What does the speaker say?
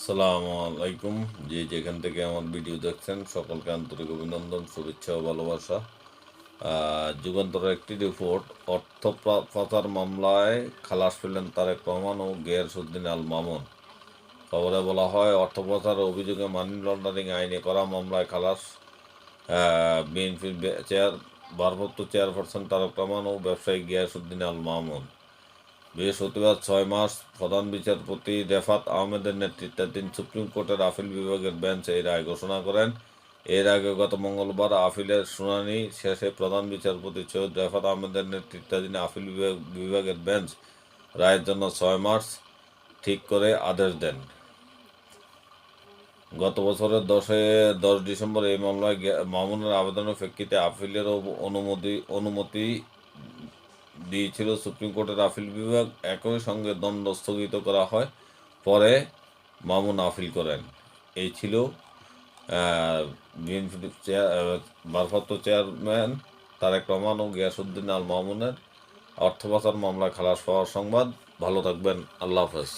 আসসালামু আলাইকুম। যেখান থেকে আমার ভিডিও দেখছেন সকলকে আন্তরিক অভিনন্দন, শুভেচ্ছা ও ভালোবাসা। যুগান্তরের একটি রিপোর্ট, অর্থ পাচার মামলায় খালাস পেলেন তারেক রহমান ও গিয়াসউদ্দিন আল মামুন। খবরে বলা হয়, অর্থ পাচার অভিযোগে মানি লন্ডারিং আইনে করা মামলায় খালাস বিএনপির ভারপ্রাপ্ত চেয়ারপারসন তারেক রহমান ও ব্যবসায়ী গিয়াসউদ্দিন আল মামুন। বৃহস্পতিবার 6 মার্চ প্রধান বিচারপতি রেফাত আহমেদের নেতৃত্বাধীন সুপ্রিম কোর্টের আপিল বিভাগের বেঞ্চ এই রায় ঘোষণা করেন। এর আগে গত মঙ্গলবার আপিলের শুনানি শেষে প্রধান বিচারপতি সৈয়দ রেফাত আহমেদের নেতৃত্বাধীন আপিল বিভাগের বেঞ্চ রায়ের জন্য 6 মার্চ ঠিক করে আদেশ দেন। গত বছরের 10 ডিসেম্বর এই মামলায় মামুনের আবেদনের প্রেক্ষিতে আপিলের অনুমতি দিয়েছিল সুপ্রিম কোর্টের আপিল বিভাগ। একই সঙ্গে দণ্ড স্থগিত করা হয়। পরে মামুন আপিল করেন। এই ছিল বিএনপির ভারপ্রাপ্ত চেয়ারম্যান তারেক রহমান ও গিয়াসউদ্দিন আল মামুনের অর্থ পাচার মামলায় খালাস পাওয়ার সংবাদ। ভালো থাকবেন। আল্লাহ হাফেজ।